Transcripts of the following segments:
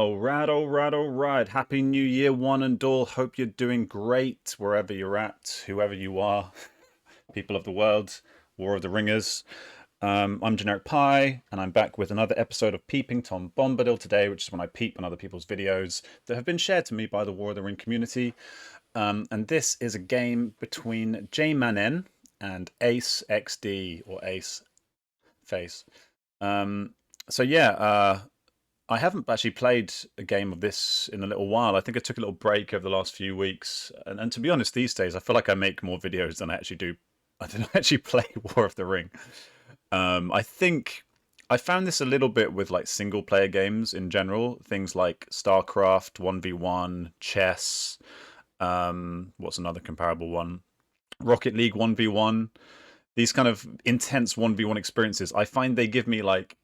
All right, all right, all right. Happy New Year, one and all. Hope you're doing great wherever you're at, whoever you are, people of the world, War of the Ringers. I'm Generic Pie, and I'm back with another episode of Peeping Tom Bombadil today, which is when I peep on other people's videos that have been shared to me by the War of the Ring community. And this is a game between J Manen and Ace XD or Ace Face. Um, so yeah, I haven't actually played a game of this in a little while. I think I took a little break over the last few weeks, and to be honest, these days I feel like I make more videos than I actually do. I don't actually play War of the Ring. I think I found this a little bit with like single player games in general, things like StarCraft, 1v1, chess. What's another comparable one? Rocket League 1v1. These kind of intense 1v1 experiences. I find they give me like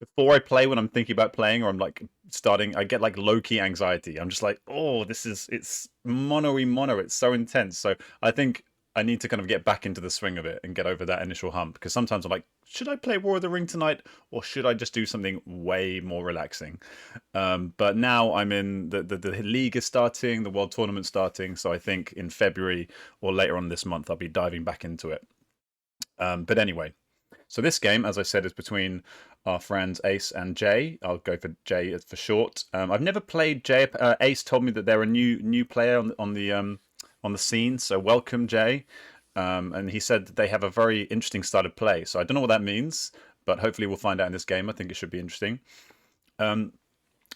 before I play, when I'm thinking about playing or I'm like starting, I get like low key anxiety. I'm just like, oh, it's mono. It's so intense. So I think I need to kind of get back into the swing of it and get over that initial hump. Because sometimes I'm like, should I play War of the Ring tonight, or should I just do something way more relaxing? But now I'm in the league is starting, the world tournament starting. So I think in February or later on this month, I'll be diving back into it. But anyway, so this game, as I said, is between our friends Ace and Jay. I'll go for Jay for short. I've never played Jay. Ace told me that they're a new player on the scene. So welcome, Jay. And he said that they have a very interesting style of play. So I don't know what that means, but hopefully we'll find out in this game. I think it should be interesting.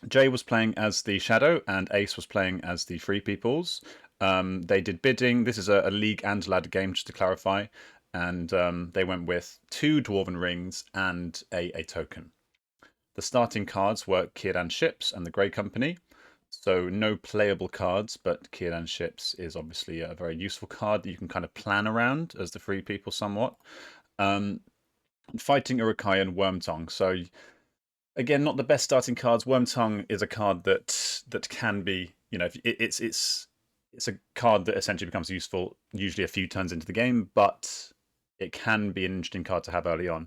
Jay was playing as the Shadow, and Ace was playing as the Free Peoples. They did bidding. This is a League and Ladder game, just to clarify. And they went with 2 Dwarven Rings and a token. The starting cards were Círdan Ships and the Grey Company. So no playable cards, but Círdan Ships is obviously a very useful card that you can kind of plan around as the Free People somewhat. Fighting Uruk-hai and Wormtongue. So again, not the best starting cards. Wormtongue is a card that can be, it's a card that essentially becomes useful usually a few turns into the game, but it can be an interesting card to have early on.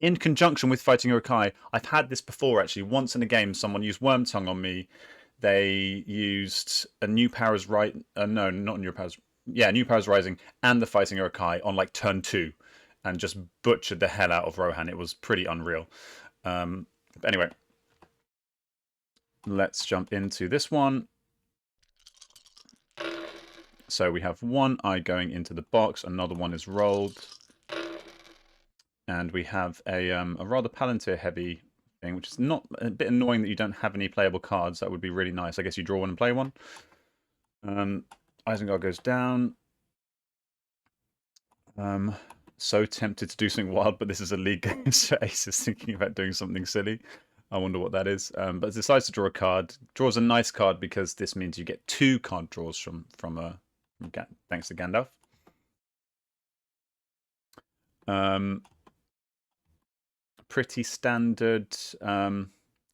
In conjunction with fighting Uruk-hai, I've had this before actually. Once in a game, someone used Wormtongue on me. They used a New Powers right, no, not New Powers, yeah, New Powers Rising and the fighting Uruk-hai on like turn 2, and just butchered the hell out of Rohan. It was pretty unreal. But anyway, let's jump into this one. So we have one eye going into the box, another one is rolled. And we have a rather Palantir heavy thing, which is not a bit annoying that you don't have any playable cards. That would be really nice. I guess you draw one and play one. Isengard goes down. So tempted to do something wild, but this is a league game, so Ace is thinking about doing something silly. I wonder what that is. But decides to draw a card. Draws a nice card because this means you get 2 card draws from thanks to Gandalf. Pretty standard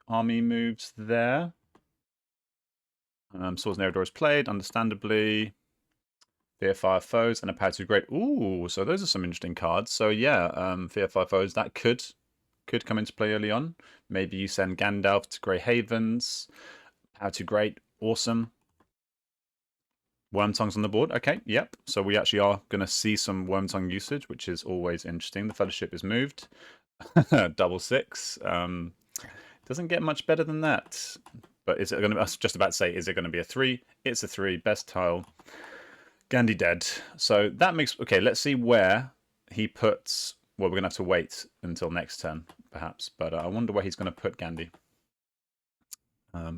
army moves there. Swords and Eredor is played, understandably. Fear Fire Foes and a Power to Great. Ooh, so those are some interesting cards. So yeah, Fear Fire Foes, that could come into play early on. Maybe you send Gandalf to Grey Havens. Power to Great, awesome. Wormtongue's on the board. Okay, yep. So we actually are going to see some Wormtongue usage, which is always interesting. The Fellowship is moved. Double 6. Doesn't get much better than that. But is it going to? I was just about to say, is it going to be a 3? It's a 3. Best tile. Gandhi dead. So that makes okay. Let's see where he puts. Well, we're going to have to wait until next turn, perhaps. But I wonder where he's going to put Gandhi.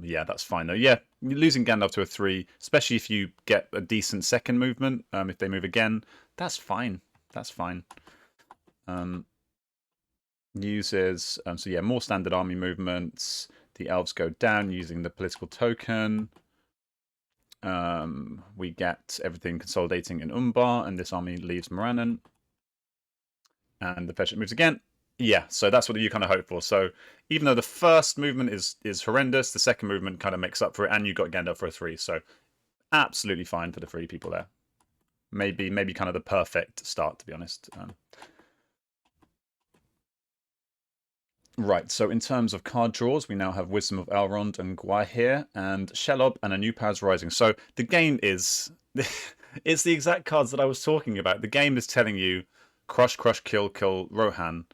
Yeah, that's fine though. Yeah, losing Gandalf to a 3, especially if you get a decent second movement. If they move again, that's fine. That's fine. Uses so yeah, more standard army movements. The elves go down using the political token. We get everything consolidating in Umbar, and this army leaves Morannon. And the Fellowship moves again. Yeah, so that's what you kind of hope for. So even though the first movement is horrendous, the second movement kind of makes up for it, and you got Gandalf for a 3. So absolutely fine for the 3 people there. Maybe kind of the perfect start, to be honest. Right, so in terms of card draws, we now have Wisdom of Elrond and Gwaihir and Shelob and a new Powers Rising. So the game is it's the exact cards that I was talking about. The game is telling you crush, crush, kill, kill Rohan.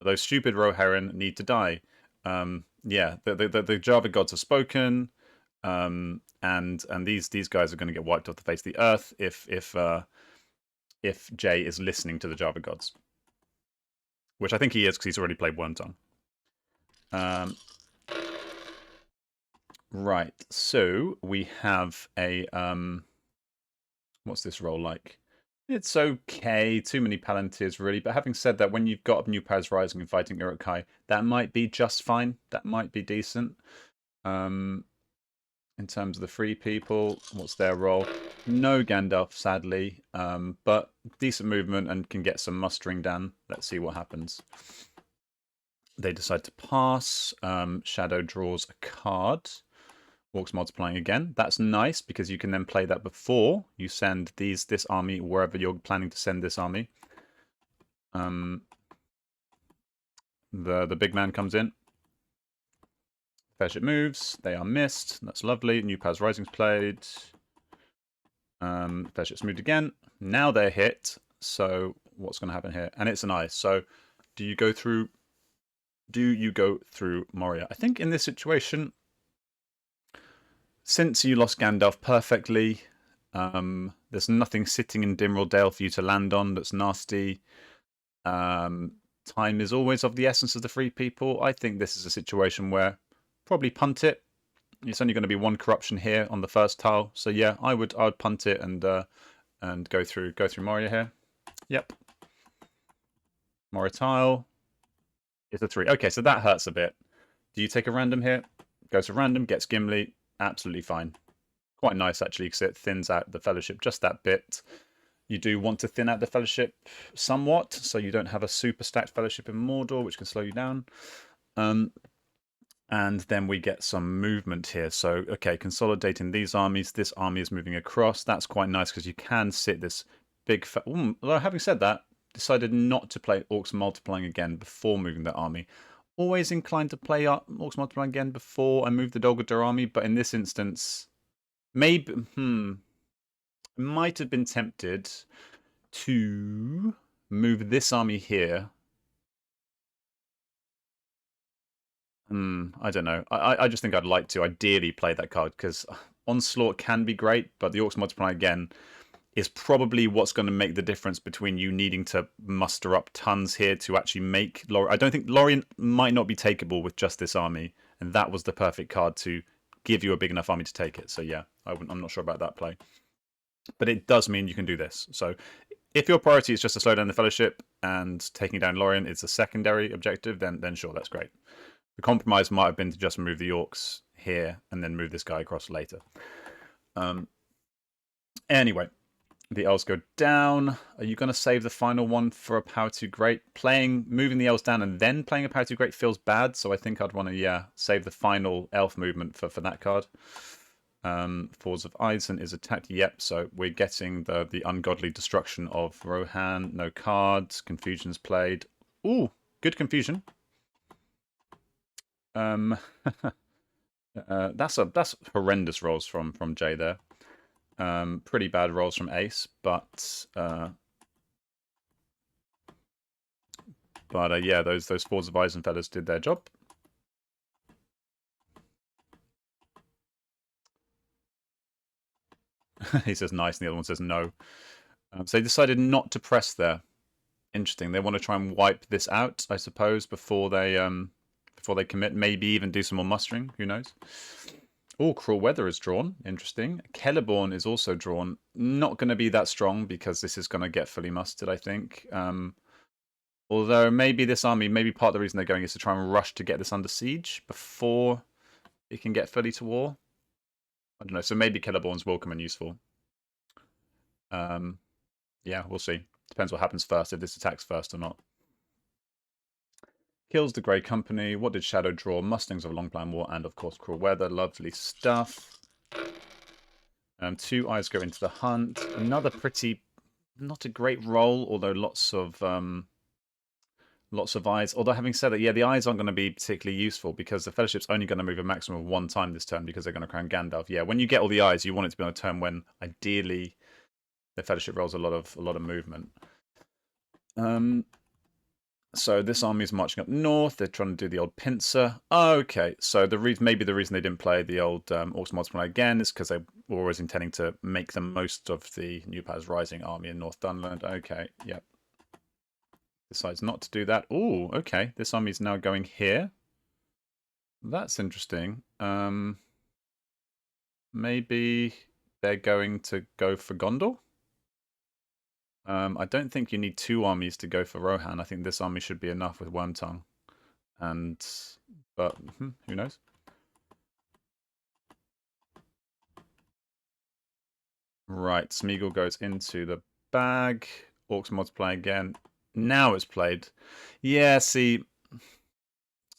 Those stupid Rohirrim need to die. Yeah, the Java gods have spoken, and these guys are going to get wiped off the face of the earth if Jay is listening to the Java gods, which I think he is because he's already played Wormtongue. Right, so we have a what's this roll like? It's okay, too many Palantirs really, but having said that, when you've got New Powers Rising and fighting Uruk-hai, that might be just fine. That might be decent. In terms of the free people, what's their role? No Gandalf, sadly, but decent movement and can get some mustering done. Let's see what happens. They decide to pass. Shadow draws a card. Orcs multiplying again. That's nice because you can then play that before you send this army wherever you're planning to send this army. The big man comes in. Fellowship moves. They are missed. That's lovely. New Powers Rising's played. Fellowship's moved again. Now they're hit. So what's going to happen here? And it's an ice. So do you go through Moria? I think in this situation, since you lost Gandalf perfectly, there's nothing sitting in Dimril Dale for you to land on that's nasty. Time is always of the essence of the free people. I think this is a situation where probably punt it. It's only going to be one corruption here on the first tile, so yeah, I would punt it and go through Moria here. Yep, Moria tile is a 3. Okay, so that hurts a bit. Do you take a random here? Goes to random, gets Gimli. Absolutely fine. Quite nice, actually, because it thins out the Fellowship just that bit. You do want to thin out the Fellowship somewhat, so you don't have a super stacked Fellowship in Mordor, which can slow you down. And then we get some movement here. So, okay, consolidating these armies. This army is moving across. That's quite nice because you can sit this big... Although, having said that, decided not to play Orcs multiplying again before moving that army. Always inclined to play Orcs multiplying again before I move the Dol Guldur army, but in this instance, maybe might have been tempted to move this army here. I don't know. I just think I'd like to ideally play that card because Onslaught can be great, but the Orcs multiply again is probably what's going to make the difference between you needing to muster up tons here to actually make Lorien. I don't think Lorien might not be takeable with just this army, and that was the perfect card to give you a big enough army to take it. So yeah, I'm not sure about that play. But it does mean you can do this. So if your priority is just to slow down the Fellowship and taking down Lorien is a secondary objective, then sure, that's great. The compromise might have been to just move the Orcs here and then move this guy across later. Anyway, the elves go down. Are you going to save the final one for a Power 2 Great? Moving the elves down and then playing a Power 2 Great feels bad, so I think I'd want to, save the final elf movement for that card. Fords of Eisen is attacked. Yep, so we're getting the ungodly destruction of Rohan. No cards. Confusion's played. Ooh, good confusion. That's horrendous rolls from Jay there. Pretty bad rolls from Ace, but yeah, those Fords of Eisenfellas did their job. He says nice, and the other one says no. So they decided not to press there. Interesting. They want to try and wipe this out, I suppose, before they commit. Maybe even do some more mustering. Who knows? Oh, Cruel Weather is drawn. Interesting. Celeborn is also drawn. Not going to be that strong because this is going to get fully mustered, I think. Although maybe this army, maybe part of the reason they're going is to try and rush to get this under siege before it can get fully to war. I don't know. So maybe Celeborn's welcome and useful. Yeah, we'll see. Depends what happens first, if this attacks first or not. Kills the Grey Company. What did Shadow draw? Mustangs of Long Plan War and, of course, Cruel Weather. Lovely stuff. 2 eyes go into the hunt. Another pretty, not a great roll, although lots of Lots of eyes. Although having said that, yeah, the eyes aren't going to be particularly useful because the Fellowship's only going to move a maximum of 1 time this turn because they're going to crown Gandalf. Yeah, when you get all the eyes, you want it to be on a turn when ideally the Fellowship rolls a lot of movement. So this army is marching up north. They're trying to do the old pincer. Okay, so maybe the reason they didn't play the old Orcs multiply again is because they were always intending to make the most of the New Powers Rising army in North Dunland. Okay, yep. Decides not to do that. Oh, okay. This army is now going here. That's interesting. Maybe they're going to go for Gondor. I don't think you need 2 armies to go for Rohan. I think this army should be enough with Wormtongue. But who knows? Right, Smeagol goes into the bag. Orcs multiply again. Now it's played. Yeah, see,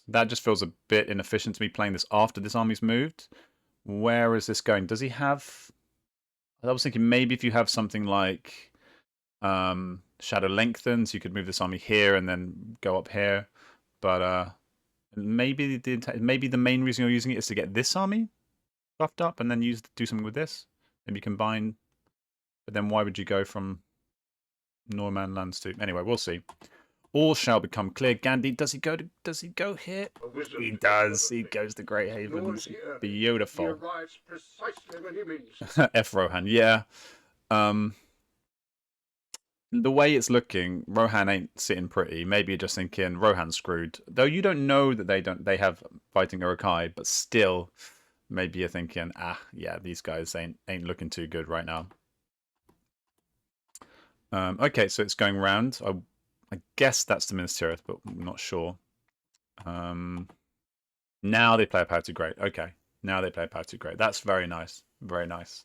that just feels a bit inefficient to me playing this after this army's moved. Where is this going? Does he have... I was thinking maybe if you have something like Shadow Lengthens, you could move this army here and then go up here. But maybe the main reason you're using it is to get this army buffed up and then do something with this. Maybe combine. But then why would you go from Norman lands to... Anyway, we'll see. All shall become clear. Gandhi, does he go here? He does. He goes to Great Havens. Beautiful. F Rohan, yeah. The way it's looking, Rohan ain't sitting pretty. Maybe you're just thinking Rohan's screwed. Though you don't know that they have fighting Urukai, but still, maybe you're thinking, yeah, these guys ain't looking too good right now. Okay, so it's going round. I guess that's the Minas Tirith, but I'm not sure. Now they play a Power to Great. Okay, now they play a Power to Great. That's very nice. Very nice.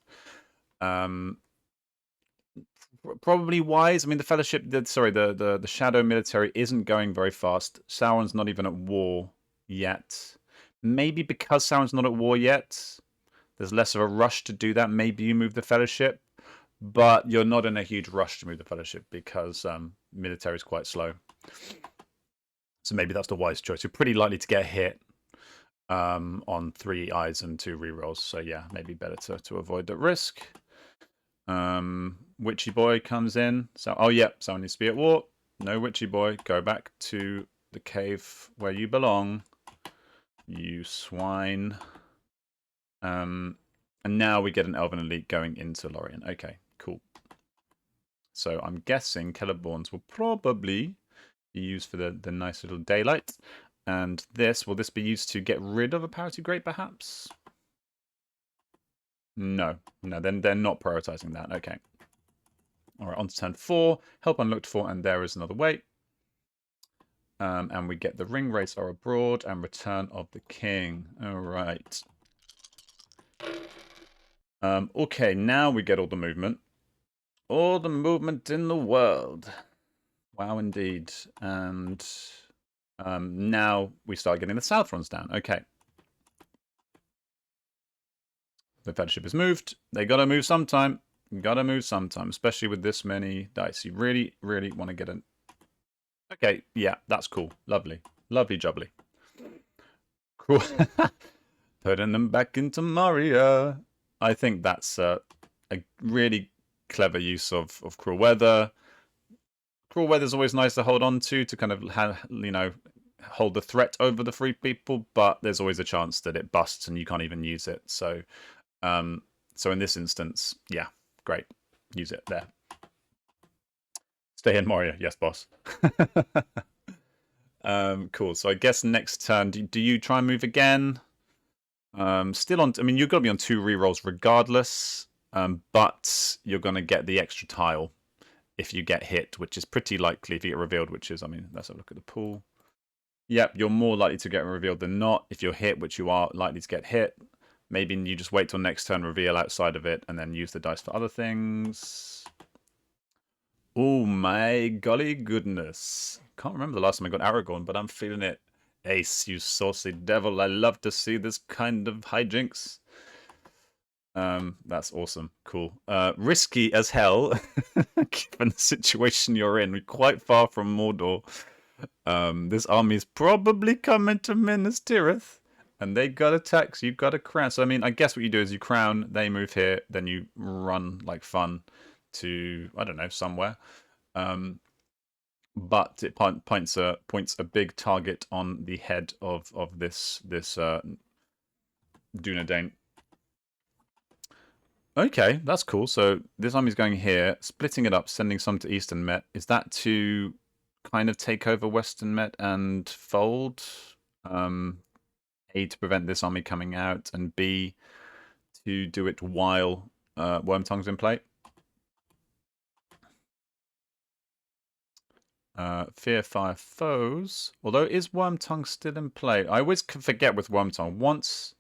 Probably wise. I mean, the Fellowship, the Shadow military isn't going very fast. Sauron's not even at war yet. Maybe because Sauron's not at war yet, there's less of a rush to do that. Maybe you move the Fellowship, but you're not in a huge rush to move the Fellowship because military is quite slow. So maybe that's the wise choice. You're pretty likely to get hit on 3 eyes and 2 rerolls. So yeah, maybe better to avoid that risk. Witchy boy comes in. So, oh yeah, someone needs to be at war. No witchy boy. Go back to the cave where you belong. You swine. And now we get an Elven Elite going into Lorien. Okay, cool. So I'm guessing Celeborns will probably be used for the nice little daylight. And will this be used to get rid of a Power to Great, perhaps? No, then they're not prioritizing that. Okay. All right, on to turn 4. Help unlooked for, and there is another way. And we get the Ring Race are abroad and Return of the King. All right. Okay, now we get all the movement. All the movement in the world. Wow, indeed. And now we start getting the South runs down. Okay. The Fellowship is moved. They got to move sometime. Gotta move sometime, especially with this many dice. You really, really want to get an... Okay, yeah, that's cool. Lovely. Lovely jubbly. Cool. Putting them back into Maria. I think that's a really clever use of Cruel Weather. Cruel Weather is always nice to hold on to kind of, hold the threat over the free people, but there's always a chance that it busts and you can't even use it. So, so in this instance, yeah. Great. Use it there. Stay in Moria. Yes, boss. Cool. So I guess next turn, do you try and move again? Still on... I mean, you've got to be on 2 rerolls regardless, but you're going to get the extra tile if you get hit, which is pretty likely if you get revealed, which is... I mean, let's have a look at the pool. Yep, you're more likely to get revealed than not. If you're hit, which you are likely to get hit, maybe you just wait till next turn, reveal outside of it, and then use the dice for other things. Oh my golly goodness. Can't remember the last time I got Aragorn, but I'm feeling it. Ace, you saucy devil. I love to see this kind of hijinks. That's awesome. Cool. Risky as hell, given the situation you're in. We're quite far from Mordor. This army is probably coming to Minas Tirith, and they got attacks. You've got to crown. So I mean, I guess what you do is you crown. They move here, then you run like fun to I don't know somewhere. But it points a big target on the head of this Dunedain. Okay, that's cool. So this army's going here, splitting it up, sending some to Eastern Met. Is that to kind of take over Western Met and fold? A, to prevent this army coming out, and B, to do it while Wormtongue's in play. Fear fire foes. Although, is Wormtongue still in play? I always forget with Wormtongue. Once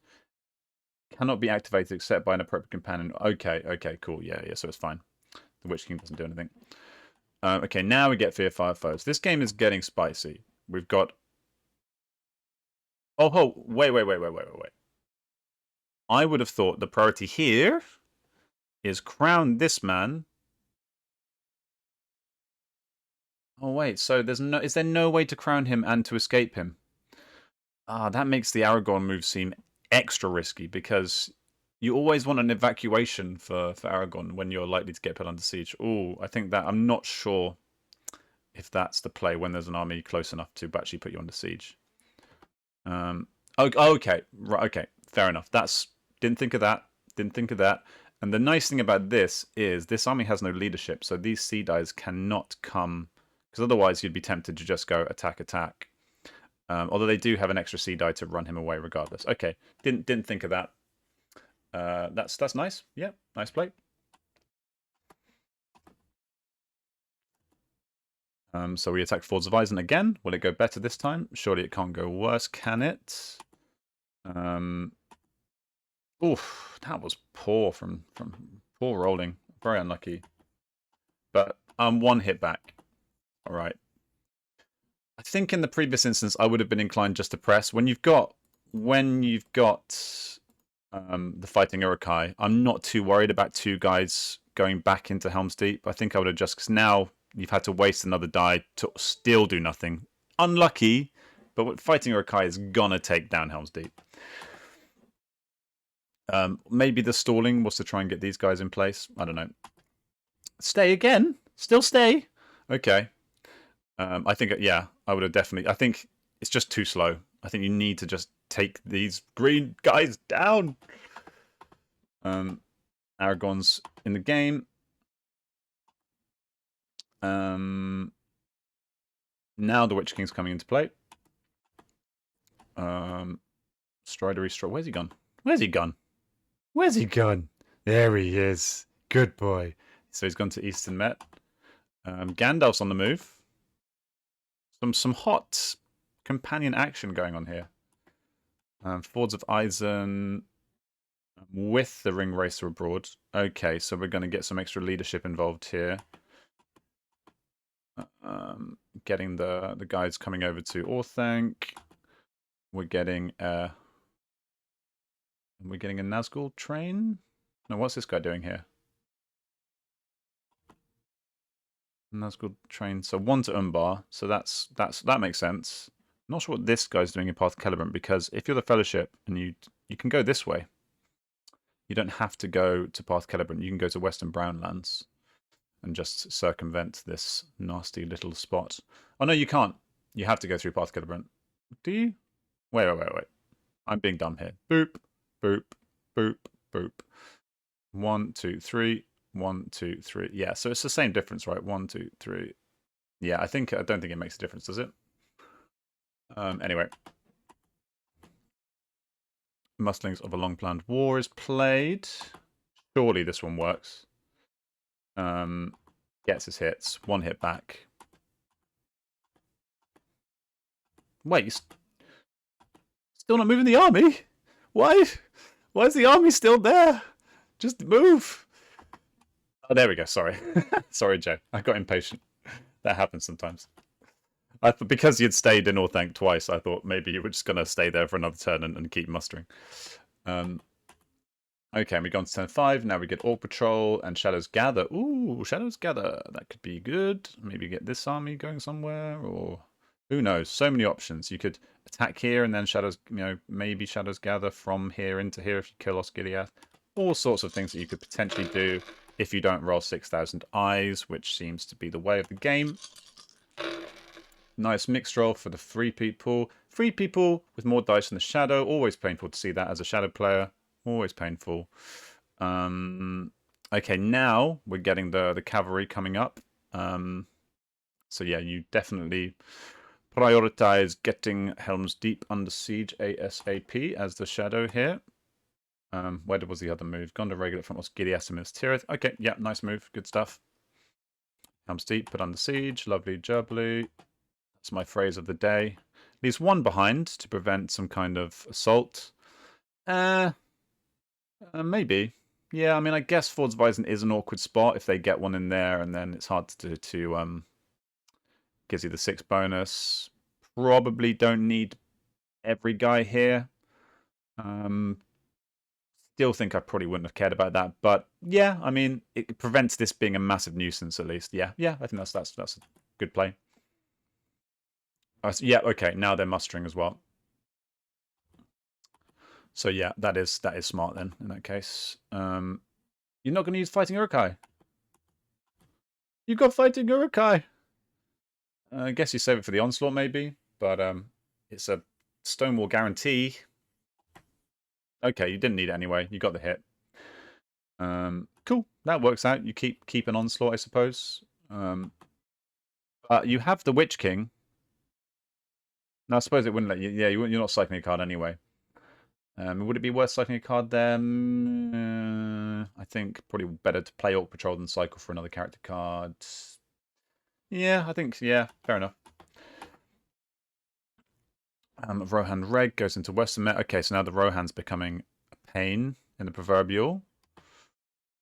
cannot be activated except by an appropriate companion. Okay, cool. Yeah, so it's fine. The Witch King doesn't do anything. Okay, now we get Fear fire foes. This game is getting spicy. We've got. Oh, wait. I would have thought the priority here is crown this man. Oh wait, so is there no way to crown him and to escape him? Ah, that makes the Aragorn move seem extra risky because you always want an evacuation for Aragorn when you're likely to get put under siege. Oh, I think that I'm not sure if that's the play when there's an army close enough to actually put you under siege. Okay, right, okay, fair enough. Didn't think of that. And the nice thing about this is this army has no leadership, so these sea dies cannot come because otherwise you'd be tempted to just go attack. Although they do have an extra sea die to run him away regardless. Okay, didn't think of that. That's nice. Yeah, nice play. So we attack Fords of Eisen again. Will it go better this time? Surely it can't go worse, can it? Oof, that was poor from poor rolling. Very unlucky. But one hit back. All right. I think in the previous instance I would have been inclined just to press. When you've got the fighting Uruk-hai, I'm not too worried about two guys going back into Helm's Deep. I think I would have just because now you've had to waste another die to still do nothing. Unlucky, but fighting Uruk-hai is gonna take down Helm's Deep. Maybe the stalling was to try and get these guys in place. I don't know. Stay again? Still stay? Okay. I think, yeah, I would have definitely. I think it's just too slow. I think you need to just take these green guys down. Aragorn's in the game. Now the Witch King's coming into play. Stridery. Where's he gone? Where's he gone? There he is. Good boy. So he's gone to Eastern Met. Gandalf's on the move. Some hot companion action going on here. Fords of Eisen with the Ring Racer abroad. Okay, so we're going to get some extra leadership involved here. Getting the guys coming over to Orthanc. We're getting a Nazgul train. No, what's this guy doing here? Nazgul train. So one to Umbar. So that makes sense. Not sure what this guy's doing in Path of Celebrant because if you're the Fellowship and you can go this way. You don't have to go to Path of Celebrant. You can go to Western Brownlands and just circumvent this nasty little spot. Oh no, you can't. You have to go through Path of Celebrant. Do you? Wait. I'm being dumb here. Boop, boop, boop, boop. 1, 2, 3. 1, 2, 3. Yeah, so it's the same difference, right? 1, 2, 3. Yeah, I don't think it makes a difference, does it? Anyway. Mustlings of a Long Planned War is played. Surely this one works. Gets his hits. One hit back. Wait, still not moving the army? Why? Why is the army still there? Just move. Oh, there we go. Sorry. Sorry, Joe. I got impatient. That happens sometimes. Because you'd stayed in Orthanc twice, I thought maybe you were just going to stay there for another turn and keep mustering. Okay, and we go on to turn 5. Now we get Orc Patrol and Shadows Gather. Ooh, Shadows Gather. That could be good. Maybe get this army going somewhere, or Who knows? So many options. You could attack here and then shadows, maybe shadows gather from here into here if you kill Osgiliath. All sorts of things that you could potentially do if you don't roll 6,000 eyes, which seems to be the way of the game. Nice mixed roll for the 3 people. 3 people with more dice than the shadow. Always painful to see that as a shadow player. Always painful. Okay, now we're getting the cavalry coming up. So yeah, you definitely prioritize getting Helm's Deep under siege ASAP as the shadow here. Where was the other move? Gone to regular from Osgiliath Tirith. Okay, yeah, nice move. Good stuff. Helm's Deep, put under siege. Lovely jubbly. That's my phrase of the day. Leaves 1 behind to prevent some kind of assault. Maybe. Yeah, I mean, I guess Fordsweisen is an awkward spot if they get one in there, and then it's hard to gives you the 6 bonus. Probably don't need every guy here. Still think I probably wouldn't have cared about that, but yeah, I mean, it prevents this being a massive nuisance at least. Yeah, I think that's a good play. Yeah, okay, now they're mustering as well. So yeah, that is smart then in that case. You're not going to use Fighting Urukai. You got Fighting Urukai. I guess you save it for the onslaught maybe, but it's a Stonewall guarantee. Okay, you didn't need it anyway. You got the hit. Cool. That works out. You keep an onslaught, I suppose. You have the Witch King. No, I suppose it wouldn't let you. Yeah, you're not cycling a card anyway. Would it be worth cycling a card then? I think probably better to play Orc Patrol than cycle for another character card. Yeah, I think, yeah, fair enough. Rohan Reg goes into Western Met. Okay, so now the Rohan's becoming a pain in the proverbial.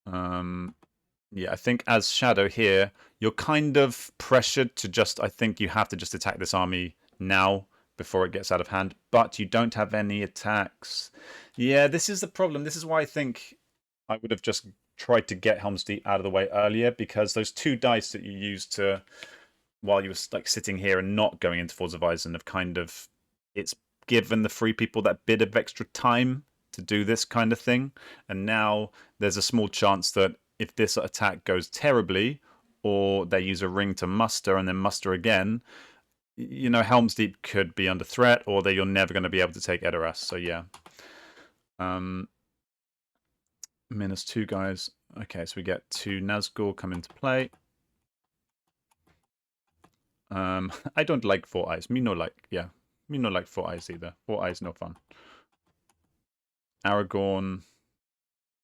Yeah, I think as Shadow here, you're kind of pressured to just, I think you have to just attack this army now before it gets out of hand, but you don't have any attacks. Yeah, this is the problem. This is why I think I would have just tried to get Helm's Deep out of the way earlier, because those 2 dice that you used to, while you were like sitting here and not going into Forza Horizon, have kind of, it's given the 3 people that bit of extra time to do this kind of thing, and now there's a small chance that if this attack goes terribly, or they use a ring to muster and then muster again, Helm's Deep could be under threat, or that you're never going to be able to take Edoras. So yeah. Minus 2 guys. Okay, so we get 2 Nazgul come into play. I don't like 4 eyes. Me no like 4 eyes either. 4 eyes no fun. Aragorn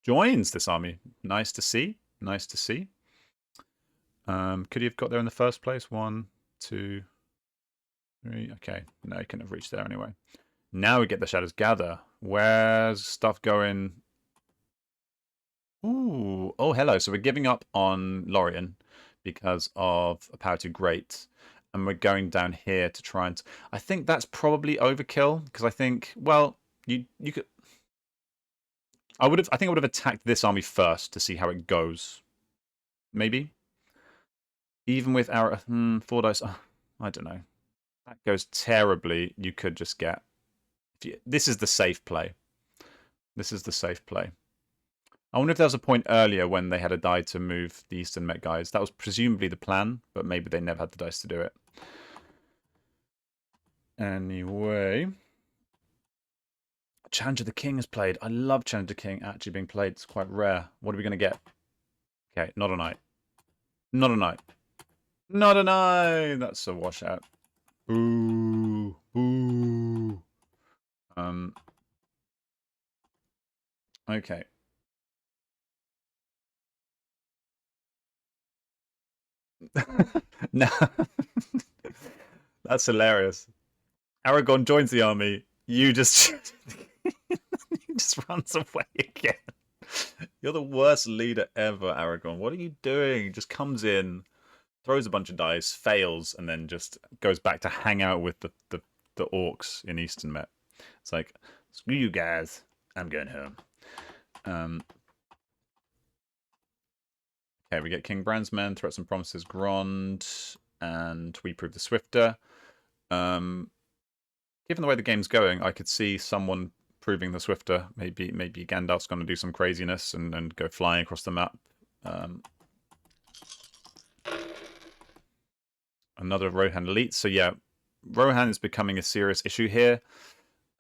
joins this army. Nice to see. Nice to see. Could he have got there in the first place? 1, 2, 3. Okay, no, he couldn't have reached there anyway. Now we get the Shadows Gather. Where's stuff going? Ooh, oh, hello. So we're giving up on Lorien because of a power 2 great, and we're going down here to try and. I think that's probably overkill because I think, well, you could. I think I would have attacked this army first to see how it goes. Maybe. Even with our 4 dice, I don't know. That goes terribly. You could just get. This is the safe play. This is the safe play. I wonder if there was a point earlier when they had a die to move the Eastern Met guys. That was presumably the plan, but maybe they never had the dice to do it. Anyway. Challenge of the King is played. I love Challenge of the King actually being played. It's quite rare. What are we going to get? Okay, not a knight. Not a knight. Not an eye. That's a washout. Boo. Boo. Okay. No. That's hilarious. Aragorn joins the army. You just he just runs away again. You're the worst leader ever, Aragorn. What are you doing? Just comes in, throws a bunch of dice, fails, and then just goes back to hang out with the orcs in Eastern Met. It's like, screw you guys, I'm going home. Okay, we get King Bran's men, Threats and Promises, Grond, and we prove the Swifter. Um, given the way the game's going, I could see someone proving the swifter. Maybe Gandalf's going to do some craziness and go flying across the map. Another Rohan elite. So yeah, Rohan is becoming a serious issue here.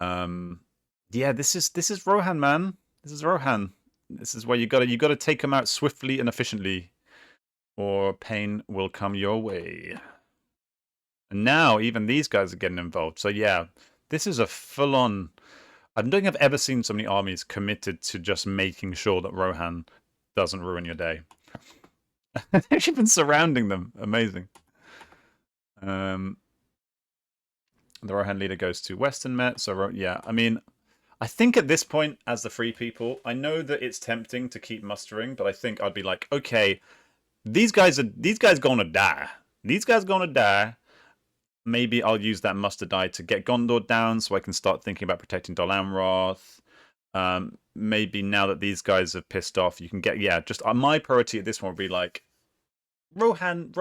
Yeah, this is Rohan, man. This is Rohan. This is where you gotta take them out swiftly and efficiently, or pain will come your way. And now even these guys are getting involved. So yeah, this is a full-on. I don't think I've ever seen so many armies committed to just making sure that Rohan doesn't ruin your day. They've even surrounding them. Amazing. The Rohan leader goes to Western Met. So yeah, I mean, I think at this point, as the free people, I know that it's tempting to keep mustering, but I think I'd be like, okay, these guys gonna die. These guys gonna die. Maybe I'll use that muster die to get Gondor down, so I can start thinking about protecting Dol Amroth. Maybe now that these guys have pissed off, you can get just my priority at this one would be like Rohan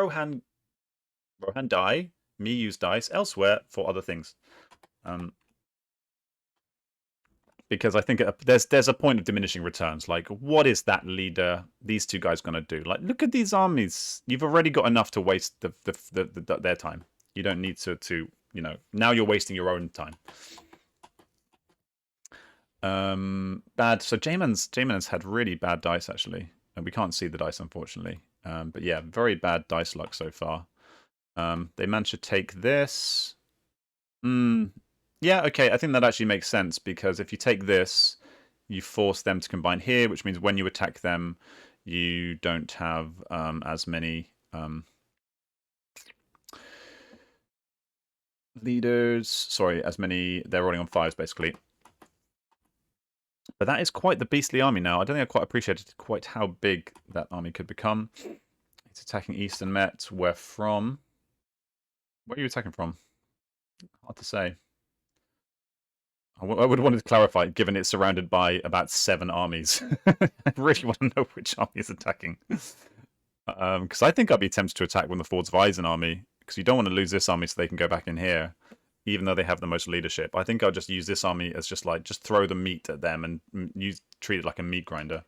die. Me use dice elsewhere for other things. Because I think there's a point of diminishing returns. Like, what is that leader, these two guys, going to do? Like, look at these armies. You've already got enough to waste their time. You don't need to now you're wasting your own time. Bad. So Jamin's had really bad dice, actually. And we can't see the dice, unfortunately. But yeah, very bad dice luck so far. They managed to take this. Yeah, okay, I think that actually makes sense, because if you take this, you force them to combine here, which means when you attack them, you don't have as many leaders. Sorry, as many. They're rolling on fives, basically. But that is quite the beastly army now. I don't think I quite appreciated quite how big that army could become. It's attacking Eastern Met. Where from? Where are you attacking from? Hard to say. I would want to clarify, given it's surrounded by about 7 armies. I really want to know which army is attacking. Because I think I'd be tempted to attack one of the Fords of Eisen army, because you don't want to lose this army so they can go back in here, even though they have the most leadership. I think I'll just use this army as just throw the meat at them and treat it like a meat grinder.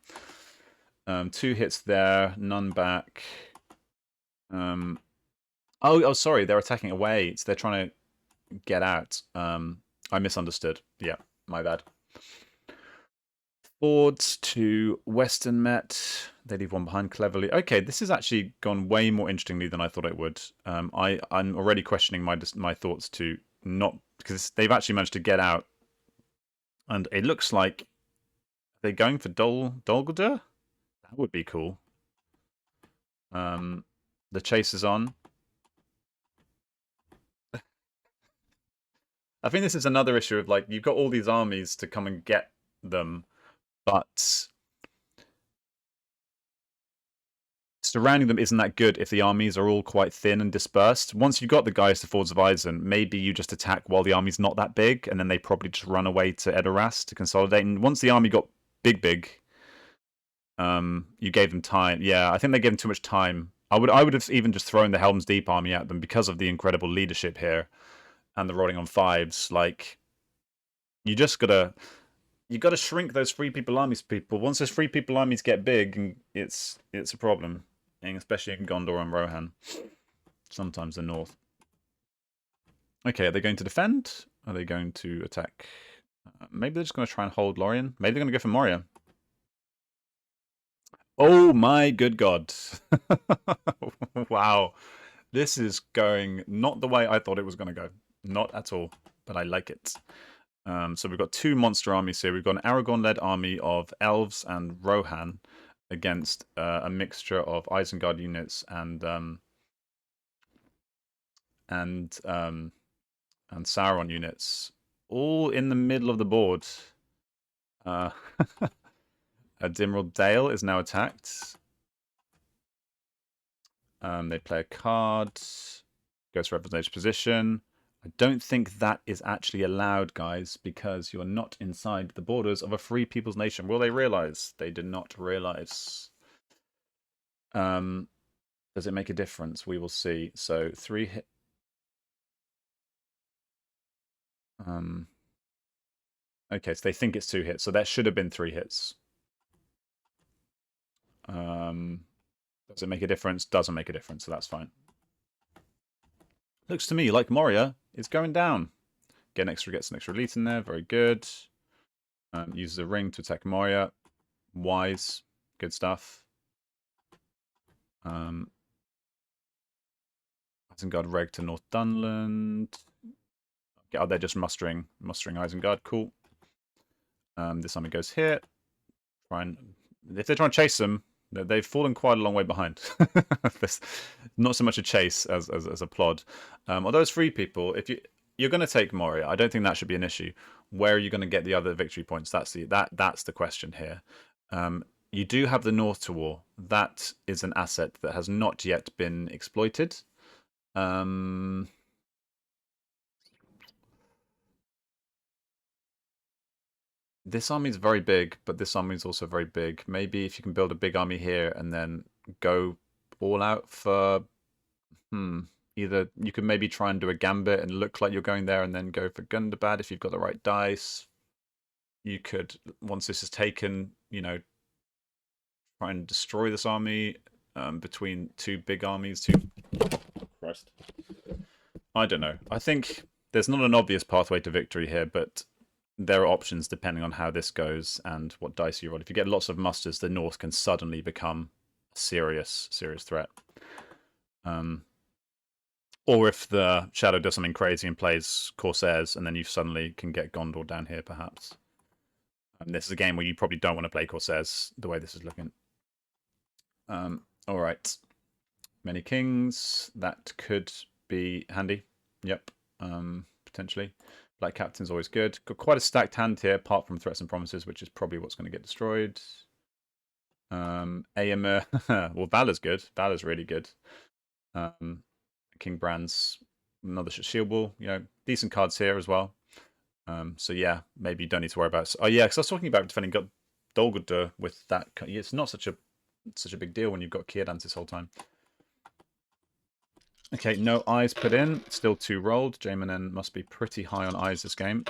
2 hits there, none back. Oh, sorry, they're attacking away. So they're trying to get out. I misunderstood. Yeah, my bad. Fords to Western Met. They leave one behind cleverly. Okay, this has actually gone way more interestingly than I thought it would. I'm already questioning my thoughts to not, because they've actually managed to get out, and it looks like they're going for Dol Guldur. That would be cool. The chase is on. I think this is another issue of, like, you've got all these armies to come and get them, but surrounding them isn't that good if the armies are all quite thin and dispersed. Once you've got the guys to Fords of Eisen, maybe you just attack while the army's not that big, and then they probably just run away to Edoras to consolidate. And once the army got big, you gave them time. Yeah, I think they gave them too much time. I would have even just thrown the Helm's Deep army at them because of the incredible leadership here and the rolling on fives. Like, you gotta shrink those free people armies, people. Once those free people armies get big, and it's a problem, and especially in Gondor and Rohan. Sometimes the north. Okay, are they going to defend? Are they going to attack? Maybe they're just going to try and hold Lorien. Maybe they're going to go for Moria. Oh my good god. Wow. This is going not the way I thought it was going to go. Not at all, but I like it. So we've got 2 monster armies here. We've got an Aragorn-led army of elves and Rohan against a mixture of Isengard units and Sauron units, all in the middle of the board. Admiral Dale is now attacked. They play a card, goes for representation position. I don't think that is actually allowed, guys, because you're not inside the borders of a free people's nation. Will they realize? They did not realize. Does it make a difference? We will see. So 3 hit. Okay, so they think it's 2 hits, so that should have been 3 hits. Does it make a difference? Doesn't make a difference, so that's fine. Looks to me like Moria is going down. Gets an extra elite in there, very good. Uses a ring to attack Moria. Wise, good stuff. Isengard Reg to North Dunland. Oh, they're just mustering Isengard. Cool. This army goes here. If they're trying to chase them, they've fallen quite a long way behind. Not so much a chase as a plod. Although it's 3 people, if you're going to take Moria, I don't think that should be an issue. Where are you going to get the other victory points? That's the question here. You do have the North to War. That is an asset that has not yet been exploited. This army is very big, but this army is also very big. Maybe if you can build a big army here and then go all out for... Either you could maybe try and do a gambit and look like you're going there and then go for Gundabad if you've got the right dice. You could, once this is taken, try and destroy this army between 2 big armies. Christ. I don't know. I think there's not an obvious pathway to victory here, but there are options depending on how this goes and what dice you roll. If you get lots of musters, the North can suddenly become a serious threat. Or if the Shadow does something crazy and plays Corsairs, and then you suddenly can get Gondor down here, perhaps. And this is a game where you probably don't want to play Corsairs the way this is looking. All right. Many kings. That could be handy. Yep. Potentially. Black Captain's always good. Got quite a stacked hand here, apart from Threats and Promises, which is probably what's going to get destroyed. Aemir. Well, Valor's good. Valor's really good. King Brand's another shield wall. Decent cards here as well. So yeah, maybe you don't need to worry about. Oh yeah, because I was talking about defending Dol Guldur with that. It's not such a big deal when you've got Círdan this whole time. Okay, no eyes put in. Still 2 rolled. Jamin must be pretty high on eyes this game.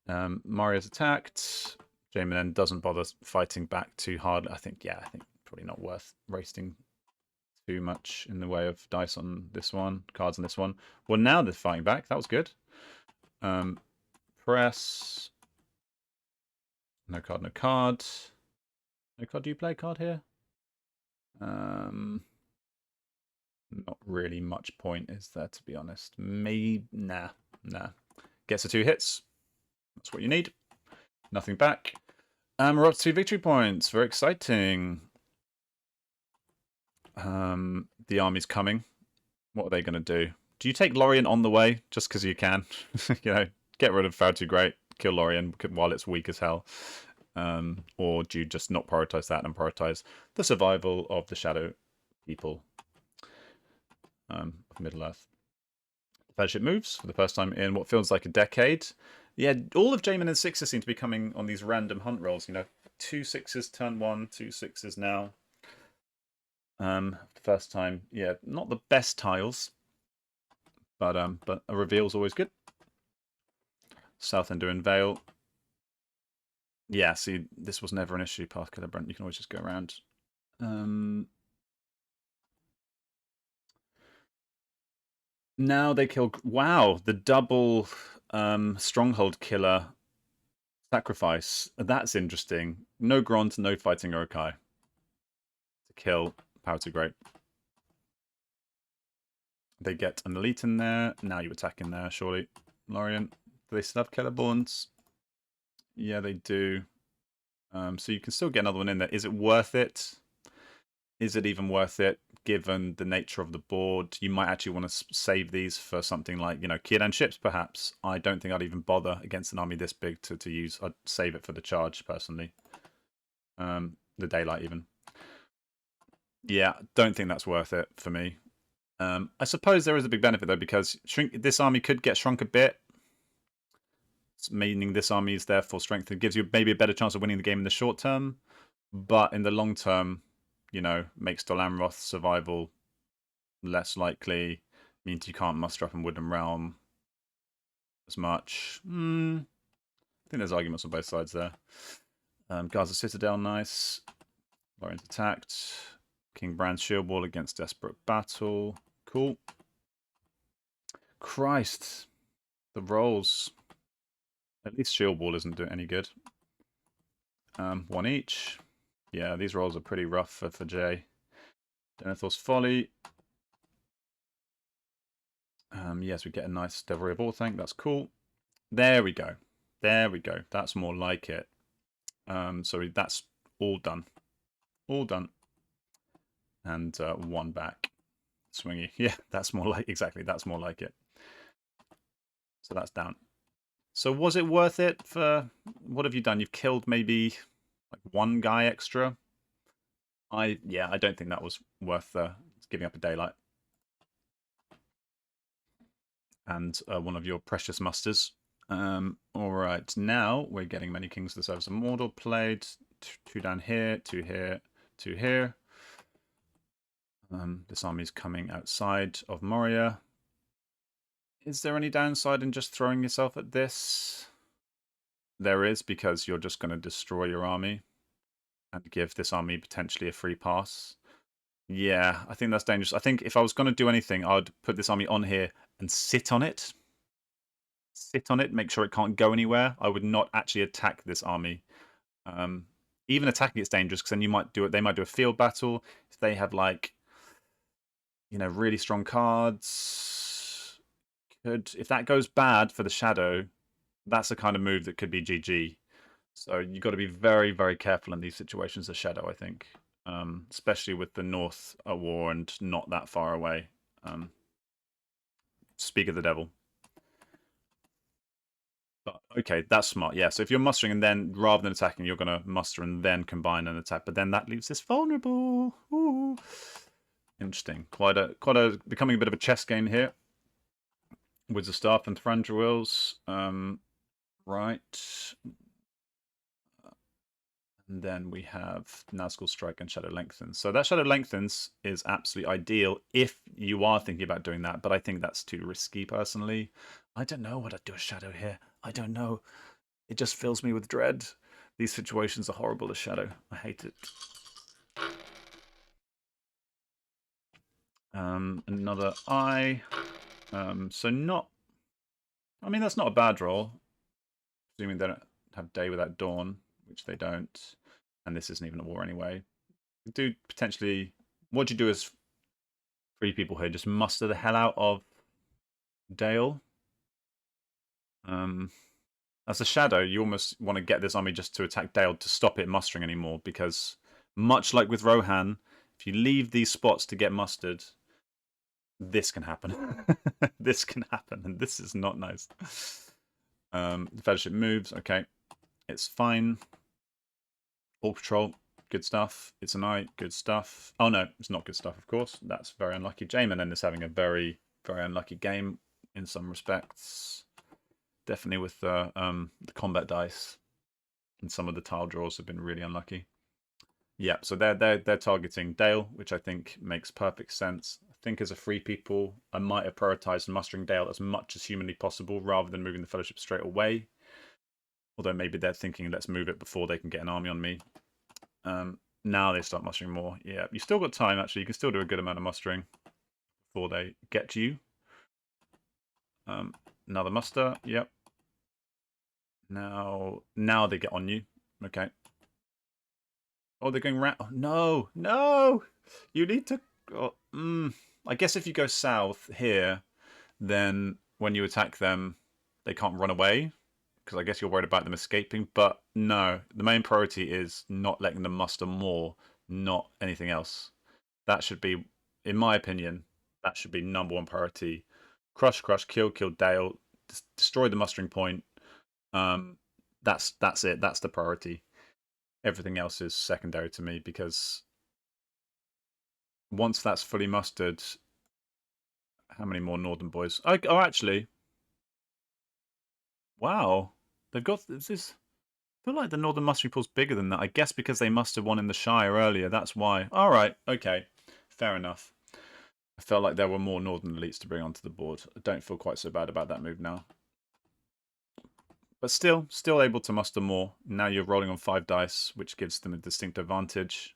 Mario's attacked. Jamin doesn't bother fighting back too hard. I think probably not worth wasting too much in the way of dice on this one, cards on this one. Well, now they're fighting back. That was good. Press. No card, no card. No card, do you play a card here? Not really much point, is there, to be honest? Maybe, nah. Gets the 2 hits. That's what you need. Nothing back. We're up to 2 victory points. Very exciting. The army's coming. What are they going to do? Do you take Lorien on the way just because you can? Get rid of Far Too Great, kill Lorien while it's weak as hell. Or do you just not prioritize that and prioritize the survival of the Shadow people of Middle-earth? The Fellowship moves for the first time in what feels like a decade. Yeah, all of Jamin and 6s seem to be coming on these random hunt rolls. 2 6s turn 1, 2 6s now. First time, yeah, not the best tiles, but a reveal's always good. South Enduring Vale. Yeah, see, this was never an issue past Celebrant. You can always just go around. Now they kill... Wow, the double Stronghold Killer sacrifice. That's interesting. No Gront, no Fighting Urukai. To kill Power Too Great. They get an elite in there. Now you attack in there, surely. Lorien. Do they still have Kellerborns? Yeah, they do. So you can still get another one in there. Is it worth it? Is it even worth it, given the nature of the board? You might actually want to save these for something like, Círdan ships, perhaps. I don't think I'd even bother against an army this big to use. I'd save it for the charge, personally. The daylight, even. Yeah, don't think that's worth it for me. I suppose there is a big benefit, though, because this army could get shrunk a bit, meaning this army is therefore strengthened. It gives you maybe a better chance of winning the game in the short term, but in the long term, makes Dol Amroth's survival less likely, means you can't muster up in Woodland Realm. as much. I think there's arguments on both sides there. Gaza Citadel, nice. Lawrence attacked. King Brand's Shield Wall against Desperate Battle. Cool. Christ. The rolls. At least Shield Wall isn't doing any good. One each. Yeah, these rolls are pretty rough for Jay. Denethor's Folly. Yes, we get a nice Devilry of Orthanc. That's cool. There we go. There we go. That's more like it. So that's all done. All done. And one back. Swingy. Yeah, that's more like, exactly, that's more like it. So that's down. So was it worth it for, what have you done? You've killed maybe like one guy extra. I don't think that was worth giving up a daylight. And one of your precious musters. All right, now we're getting many Kings of the Service of Mordor played. Two down here, two here, two here. This army's coming outside of Moria. Is there any downside in just throwing yourself at this? There is, because you're just going to destroy your army and give this army potentially a free pass. Yeah, I think that's dangerous. I think if I was going to do anything, I'd put this army on here and sit on it. Sit on it, make sure it can't go anywhere. I would not actually attack this army. Even attacking it's dangerous, because then you might do it. They might do a field battle if they have like, you know, really strong cards. If that goes bad for the Shadow, that's the kind of move that could be GG. So you've got to be very, very careful in these situations of Shadow, I think. Especially with the North at war and not that far away. Speak of the devil. But okay, that's smart. Yeah, so if you're mustering and then rather than attacking, you're going to muster and then combine and attack. But then that leaves this vulnerable. Ooh. Interesting. Quite a becoming a bit of a chess game here. With the Staff and Thranduils. Right. And then we have Nazgul Strike and Shadow Lengthens. So that Shadow Lengthens is absolutely ideal if you are thinking about doing that, but I think that's too risky personally. I don't know what I'd do a Shadow here. I don't know. It just fills me with dread. These situations are horrible as Shadow. I hate it. Another Eye. So not... I mean, that's not a bad roll. Assuming they don't have Day Without Dawn, which they don't. And this isn't even a war anyway. Do potentially... What do you do as 3 people here? Just muster the hell out of Dale. As a Shadow, you almost want to get this army just to attack Dale to stop it mustering anymore, because much like with Rohan, if you leave these spots to get mustered, this can happen. This can happen, and this is not nice. The Fellowship moves, okay. It's fine. Orc Patrol, good stuff. It's an Eye, good stuff. Oh no, it's not good stuff, of course. That's very unlucky. Jamin is having a very, very unlucky game in some respects. Definitely with the combat dice, and some of the tile draws have been really unlucky. Yeah, so they're targeting Dale, which I think makes perfect sense. I think as a free people, I might have prioritized mustering Dale as much as humanly possible rather than moving the Fellowship straight away. Although maybe they're thinking, let's move it before they can get an army on me. Now they start mustering more. Yeah, you've still got time, actually. You can still do a good amount of mustering before they get to you. Another muster, yep. Now they get on you. Okay. Oh, they're going round. Oh, no, no! You need to... Oh, I guess if you go south here, then when you attack them, they can't run away, because I guess you're worried about them escaping. But no, the main priority is not letting them muster more, not anything else. That should be, in my opinion, that should be #1 priority. Crush, kill Dale, destroy the mustering point. That's it. That's the priority. Everything else is secondary to me, because once that's fully mustered, how many more Northern boys? Oh, actually, wow, they've got this. I feel like the Northern mustering pool's bigger than that. I guess because they mustered one in the Shire earlier. That's why. All right, okay, fair enough. I felt like there were more Northern elites to bring onto the board. I don't feel quite so bad about that move now. But still able to muster more. Now you're rolling on 5 dice, which gives them a distinct advantage,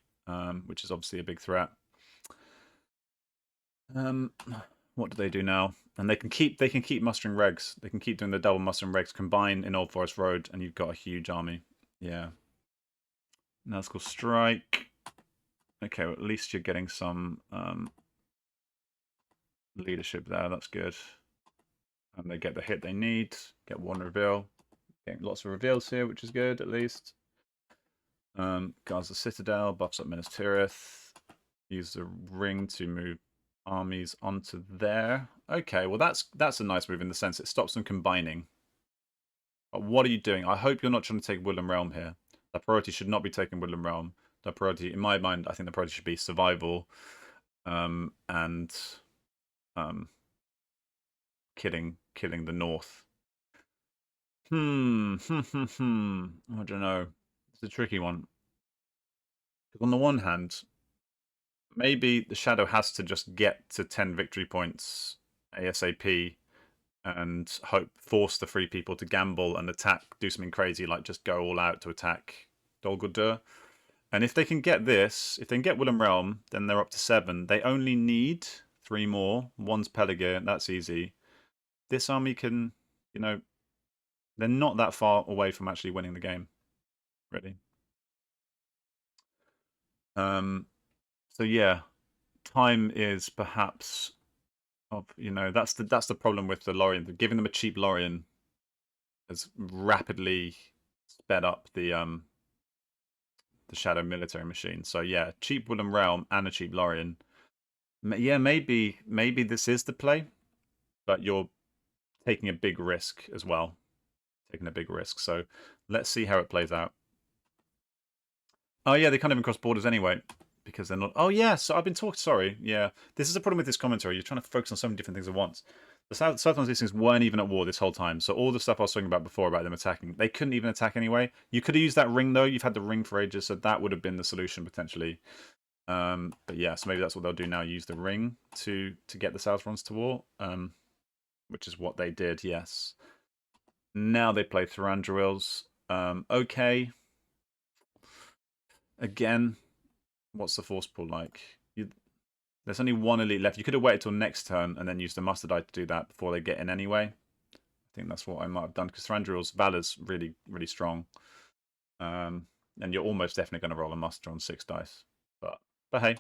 which is obviously a big threat. What do they do now? And they can keep mustering regs. They can keep doing the double mustering regs, combine in Old Forest Road, and you've got a huge army. Yeah. Nazgul Strike. Okay, well, at least you're getting some leadership there. That's good. And they get the hit they need. Get one reveal. Getting lots of reveals here, which is good at least. Guards the Citadel, buffs up Minas Tirith. Use the ring to move armies onto there. Okay, well that's a nice move in the sense it stops them combining. But what are you doing? I hope you're not trying to take Woodland Realm here. The priority should not be taking Woodland Realm. The priority, in my mind, I think the priority should be survival, and killing the North. I don't know. It's a tricky one. On the one hand, maybe the Shadow has to just get to 10 victory points ASAP and force the free people to gamble and attack, do something crazy like just go all out to attack Dol Guldur. And if they can get this, if they can get Willem Realm, then they're up to 7. They only need 3 more. One's Peligir, that's easy. This army can, they're not that far away from actually winning the game, really. So yeah, time is perhaps that's the problem with the Lorien. Giving them a cheap Lorien has rapidly sped up the Shadow military machine. So yeah, cheap Woodland Realm and a cheap Lorien. Yeah, maybe this is the play, but you're taking a big risk as well. Taking a big risk. So let's see how it plays out. Oh yeah, they can't even cross borders anyway because they're not. Oh yeah, so I've been talking. Sorry, yeah, this is a problem with this commentary. You're trying to focus on so many different things at once. The Southlands these things weren't even at war this whole time. So all the stuff I was talking about before about them attacking, they couldn't even attack anyway. You could have used that ring though. You've had the ring for ages, so that would have been the solution potentially. But yeah, so maybe that's what they'll do now. Use the ring to get the Southrons to war, which is what they did. Yes. Now they play Thranduils. Okay. Again, what's the force pool like? There's only one elite left. You could have waited till next turn and then used the Mustard Eye to do that before they get in anyway. I think that's what I might have done because Thranduil's Valor's really, really strong. And you're almost definitely going to roll a muster on 6 dice. But hey.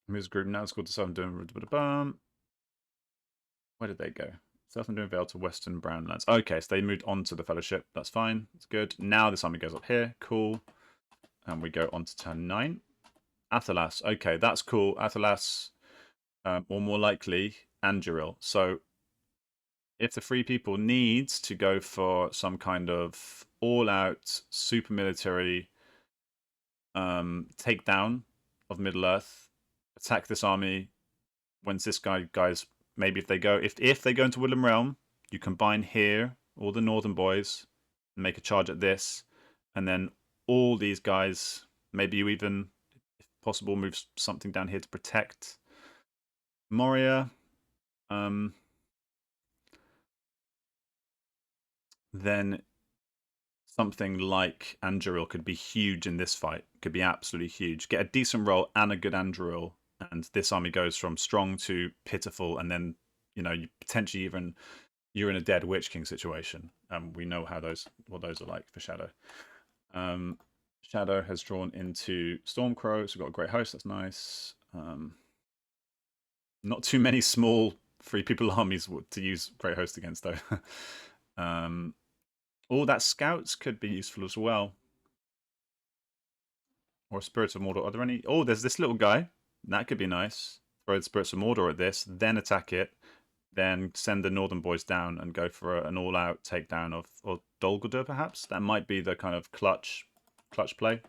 Here's group now. It's called the Southern Doom. Where did they go? Southern Doom Vale to Western Brownlands. Okay, so they moved on to the Fellowship. That's fine. It's good. Now this army goes up here. Cool. And we go on to turn 9. Athalas. Okay, that's cool. Athalas, or more likely, Anduril. So if the free people needs to go for some kind of all-out super military takedown of Middle-earth, attack this army, when's this guys, maybe if they go into Woodland Realm, you combine here, all the northern boys, and make a charge at this, and then all these guys, maybe you even, if possible, move something down here to protect Moria. Then something like Anduril could be huge in this fight. Could be absolutely huge. Get a decent roll and a good Anduril, and this army goes from strong to pitiful, and then you potentially even you're in a dead Witch King situation. We know what those are like for Shadow. Shadow has drawn into Stormcrow, so we've got a great host. That's nice. Not too many small free people armies to use great host against though. Oh, that scouts could be useful as well. Or Spirits of Mordor. Are there any? Oh, there's this little guy. That could be nice. Throw the Spirits of Mordor at this, then attack it, then send the Northern boys down and go for an all-out takedown of Dol Guldur, perhaps. That might be the kind of clutch play.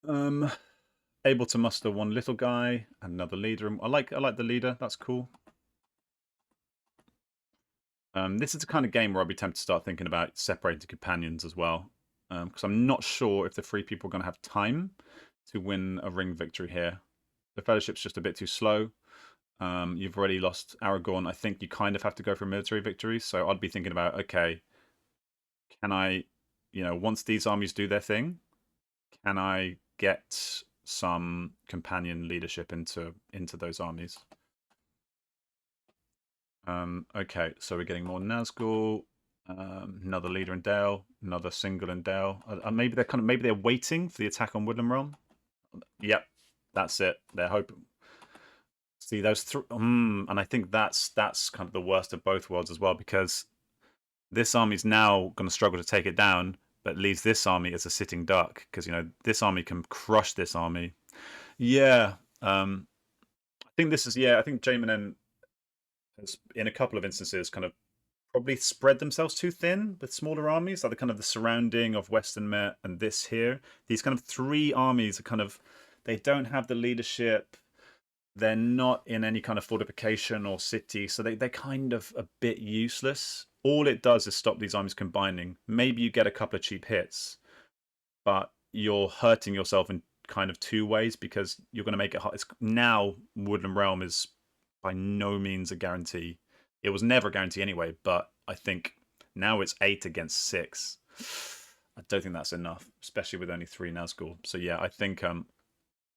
Able to muster one little guy and another leader. I like the leader. That's cool. This is the kind of game where I'd be tempted to start thinking about separating companions as well. Because I'm not sure if the free people are going to have time to win a ring victory here. The Fellowship's just a bit too slow. You've already lost Aragorn. I think you kind of have to go for a military victory. So I'd be thinking about, okay, can I, once these armies do their thing, can I get some companion leadership into those armies? Okay, so we're getting more Nazgul, another leader in Dale, another single in Dale. Maybe they're waiting for the attack on Woodland Realm. Yep, that's it. They're hoping. See those three, and I think that's kind of the worst of both worlds as well, because this army's now going to struggle to take it down, but leaves this army as a sitting duck, because this army can crush this army. Yeah, I think this is I think Jamin has, in a couple of instances, kind of probably spread themselves too thin with smaller armies, like the kind of the surrounding of Western Met and this here. These kind of three armies are kind of, they don't have the leadership. They're not in any kind of fortification or city, so they're kind of a bit useless. All it does is stop these armies combining. Maybe you get a couple of cheap hits, but you're hurting yourself in kind of two ways, because you're going to make it hard. Now Woodland Realm is by no means a guarantee. It was never a guarantee anyway, but I think now it's 8 against 6. I don't think that's enough, especially with only 3 Nazgul. So yeah, I think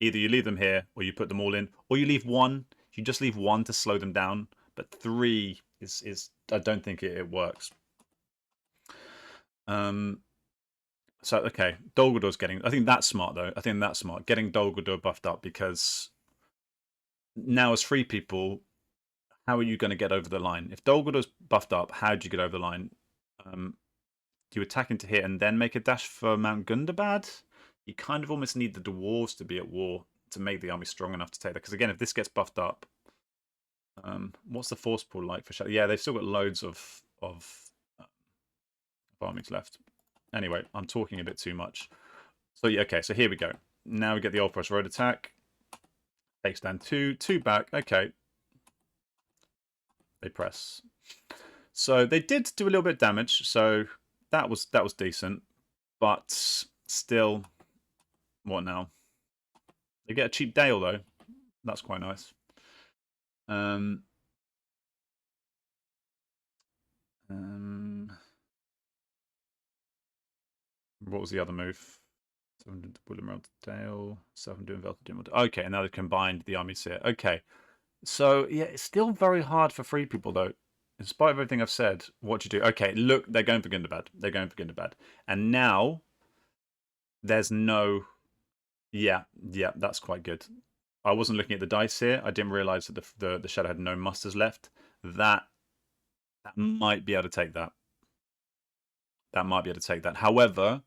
either you leave them here, or you put them all in, or you leave one. You just leave one to slow them down, but 3 is I don't think it works. So okay, Dol Guldur getting. I think that's smart though. I think that's smart, getting Dol Guldur buffed up, because now as free people, how are you going to get over the line? If Dol Guldur's buffed up, how do you get over the line? Do you attack into here and then make a dash for Mount Gundabad? You kind of almost need the dwarves to be at war to make the army strong enough to take that. Because again, if this gets buffed up, what's the force pool like for Shadow? Yeah, they've still got loads of armies left. Anyway, I'm talking a bit too much. So yeah, okay, so here we go. Now we get the Old Forest Road attack. Takes down 2 back. Okay. They press. So they did do a little bit of damage, so that was decent. But still, what now? They get a cheap Dale though. That's quite nice. What was the other move? 700 Woodland Dale, 700 Velvet. Okay, and now they've combined the armies here. Okay, so yeah, it's still very hard for free people though. In spite of everything I've said, what do you do? Okay, look, they're going for Gundabad. They're going for Gundabad, and now there's no. Yeah, that's quite good. I wasn't looking at the dice here. I didn't realize that the shadow had no musters left. That might be able to take that. That might be able to take that. However,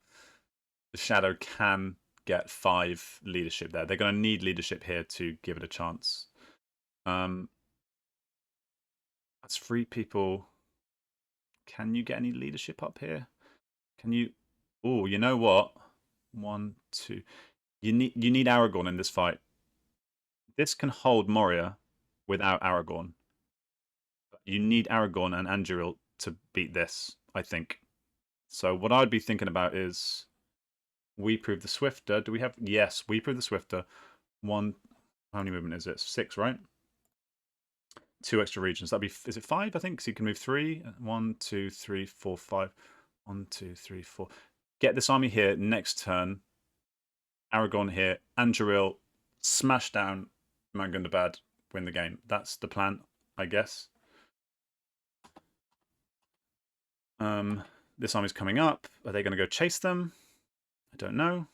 the shadow can get 5 leadership there. They're going to need leadership here to give it a chance. That's 3 people. Can you get any leadership up here? Can you? Oh, you know what? 1, 2. You need Aragorn in this fight. This can hold Moria without Aragorn. You need Aragorn and Anduril to beat this, I think. So what I'd be thinking about is, we prove the Swifter. Do we have? Yes, we prove the Swifter. 1. How many movement is it? 6, right? 2 extra regions. That'd be. Is it 5? I think. So you can move 3. 1, 2, 3, 4, 5. 1, 2, 3, 4. Get this army here next turn. Aragorn here. Anduril, smash down Mount Gundabad, win the game. That's the plan, I guess. This army's coming up. Are they going to go chase them? I don't know.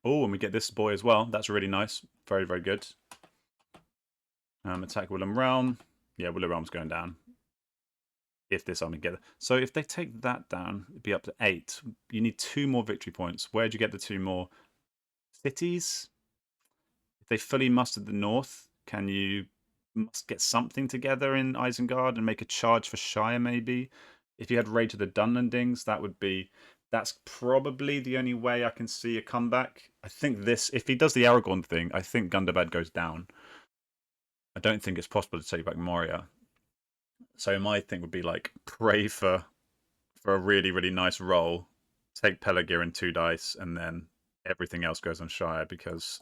Oh, and we get this boy as well. That's really nice. Very, very good. Attack Woodland Realm. Yeah, Woodland Realm's going down. If this army get it. So if they take that down, it'd be up to 8. You need 2 more victory points. Where'd you get the 2 more? Cities? If they fully mustered the north, can you must get something together in Isengard and make a charge for Shire maybe? If you had Raid to the Dunlandings, that's probably the only way I can see a comeback. I think this, if he does the Aragorn thing, I think Gundabad goes down. I don't think it's possible to take back Moria. So my thing would be like, pray for a really, really nice roll, take Pelargir and 2 dice, and then everything else goes on Shire, because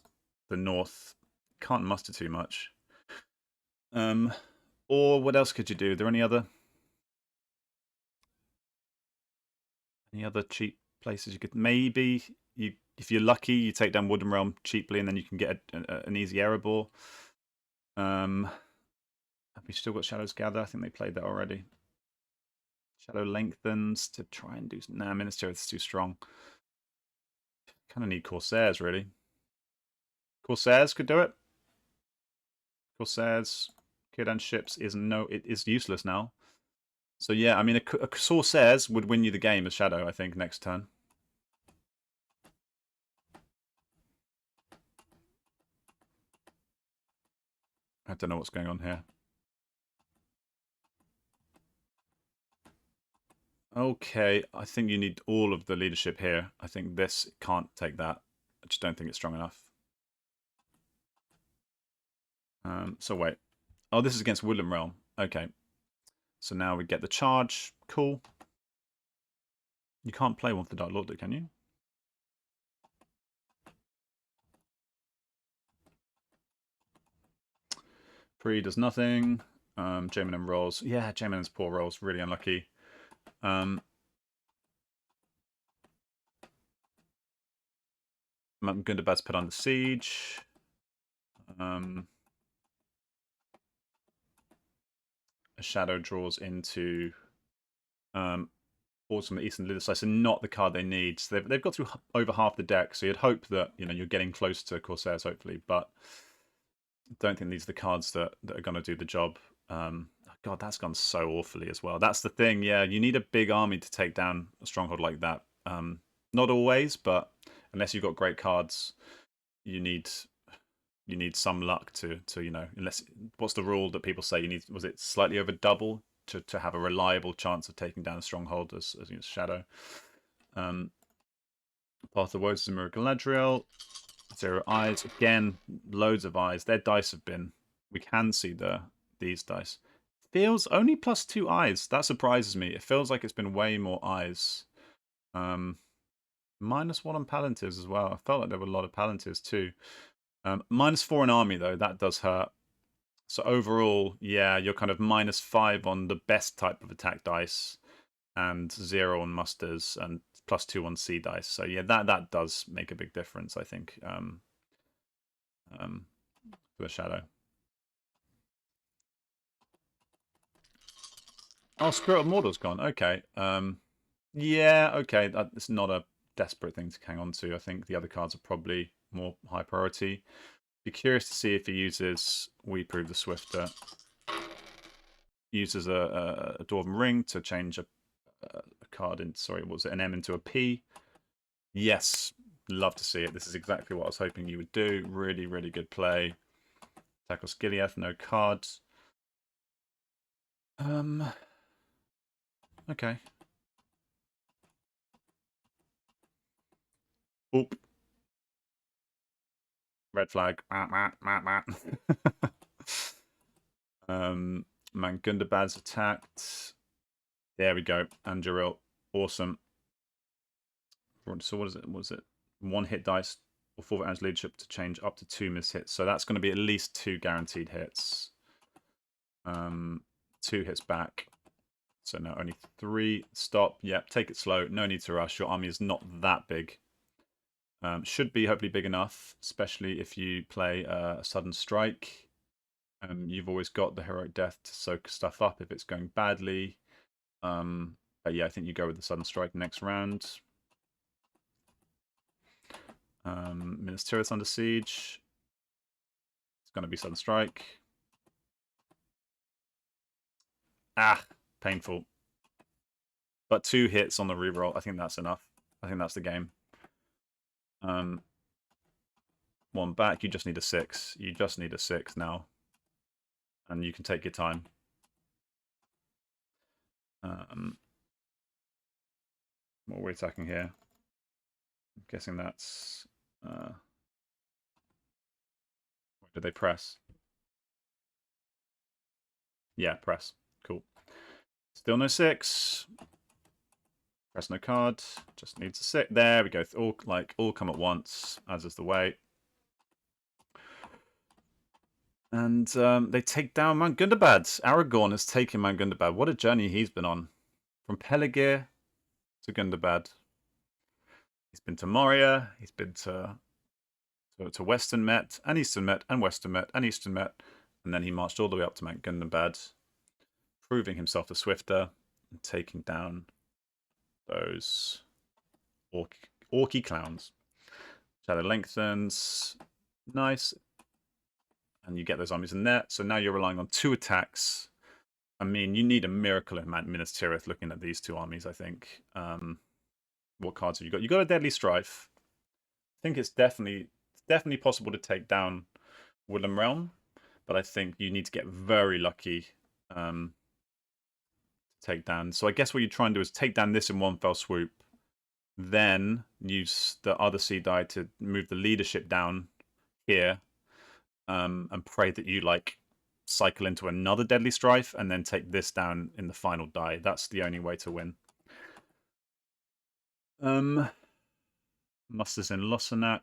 the north can't muster too much. Or what else could you do? Are there any other cheap places you could? Maybe you, if you're lucky, you take down Wooden Realm cheaply, and then you can get an easy Erebor. Have we still got Shadows Gather? I think they played that already. Shadow Lengthens to try and do. Nah, Minister is too strong. Kind of need Corsairs, really. Corsairs could do it. Corsairs, Kid ships is it is useless now. So yeah, I mean, a Corsairs would win you the game as Shadow, I think, next turn. I don't know what's going on here. Okay, I think you need all of the leadership here. I think this can't take that. I just don't think it's strong enough. So wait. Oh, this is against Woodland Realm. Okay. So now we get the charge. Cool. You can't play one for the Dark Lord, can you? Pre does nothing. Jamin rolls. Yeah, Jamin's poor rolls. Really unlucky. Gundabad's put under siege. A shadow draws into Ultimate Eastern Leader Slice, and not the card they need. So they've got through over half the deck, so you'd hope that you're getting close to Corsairs, hopefully, but don't think these are the cards that are going to do the job. God, that's gone so awfully as well. That's the thing, yeah. You need a big army to take down a stronghold like that. Not always, but unless you've got great cards, you need some luck to unless, what's the rule that people say you need? Was it slightly over double to have a reliable chance of taking down a stronghold as Shadow? Path of Woes is a Miracle Ladriel. 0 eyes again, loads of eyes. Their dice have been. We can see these dice. Feels only +2 eyes. That surprises me. It feels like it's been way more eyes. -1 on Palantirs as well. I felt like there were a lot of Palantirs too. -4 in army though. That does hurt. So overall, yeah, you're kind of -5 on the best type of attack dice, and 0 on musters, and +2 on C dice. So yeah, that does make a big difference, I think, for the Shadow. Oh, Spirit of Mordor's gone. Okay. Yeah, okay. It's not a desperate thing to hang on to. I think the other cards are probably more high priority. Be curious to see if he uses We Prove the Swifter. Uses a Dwarven Ring to change a card in. Sorry, was it an M into a P? Yes, love to see it. This is exactly what I was hoping you would do. Really, really good play. Tackle Skiliath, no cards. Okay. Oop. Red flag. Mangundabad's attacked. There we go. Anduril. Awesome. So what is it? Was it 1 hit dice or forfeit Ange's leadership to change up to 2 miss hits? So that's going to be at least 2 guaranteed hits. 2 hits back. So no, only 3. Stop. Yep, take it slow. No need to rush. Your army is not that big. Should be hopefully big enough, especially if you play a sudden strike. You've always got the heroic death to soak stuff up if it's going badly. But yeah, I think you go with the sudden strike next round. Minas Tirith under siege. It's going to be sudden strike. Ah, painful. But 2 hits on the reroll. I think that's enough. I think that's the game. 1 back. You just need a 6. You just need a 6 now. And you can take your time. What are we attacking here? I'm guessing that's... did they press? Yeah, press. Cool. Still no 6. Press no card. Just needs a 6. There we go. All come at once, as is the way. And they take down Mount Gundabad. Aragorn has taken Mount Gundabad. What a journey he's been on. From Peligir to Gundabad. He's been to Moria. He's been to Western Met, and Eastern Met, and Western Met, and Eastern Met. And then he marched all the way up to Mount Gundabad, proving himself the swifter and taking down those orky clowns. Shadow lengthens. Nice. And you get those armies in there. So now you're relying on 2 attacks. I mean, you need a miracle in Minas Tirith looking at these 2 armies, I think. What cards have you got? You got a Deadly Strife. I think it's definitely possible to take down Woodland Realm, but I think you need to get very lucky to take down. So I guess what you try and do is take down this in one fell swoop, then use the other sea die to move the leadership down here, and pray that you like cycle into another Deadly Strife and then take this down in the final die. That's the only way to win. Musters in Losanak.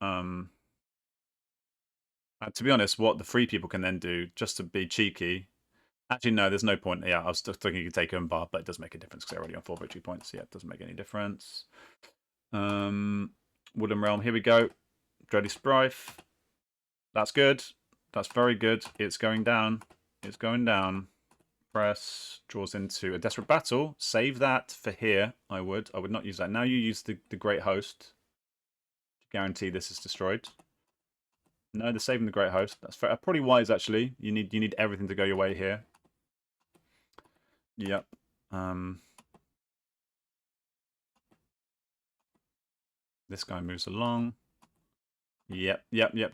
To be honest, what the free people can then do, just to be cheeky. Actually, no, there's no point. Yeah, I was just thinking you could take Umbar, but it does make a difference because they're already on 4 victory points. Yeah, it doesn't make any difference. Woodland Realm, here we go. Dready Strife. That's good. That's very good. It's going down. It's going down. Press draws into a Desperate Battle. Save that for here. I would not use that. Now you use the Great Host to guarantee this is destroyed. No, they're saving the Great Host. That's fair. Probably wise, actually. You need everything to go your way here. Yep. This guy moves along. Yep.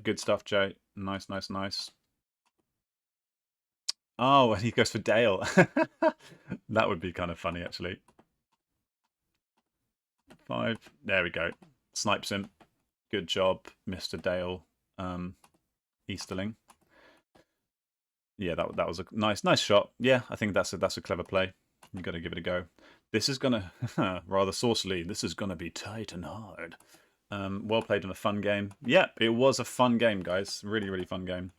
Good stuff, Jay. Nice. Oh, and he goes for Dale. That would be kind of funny, actually. 5. There we go. Snipes him. Good job, Mr. Dale. Easterling. Yeah, that was a nice shot. Yeah, I think that's a clever play. You got to give it a go. This is gonna rather saucily. This is gonna be tight and hard. Well played in a fun game. Yeah, it was a fun game, guys. Really fun game.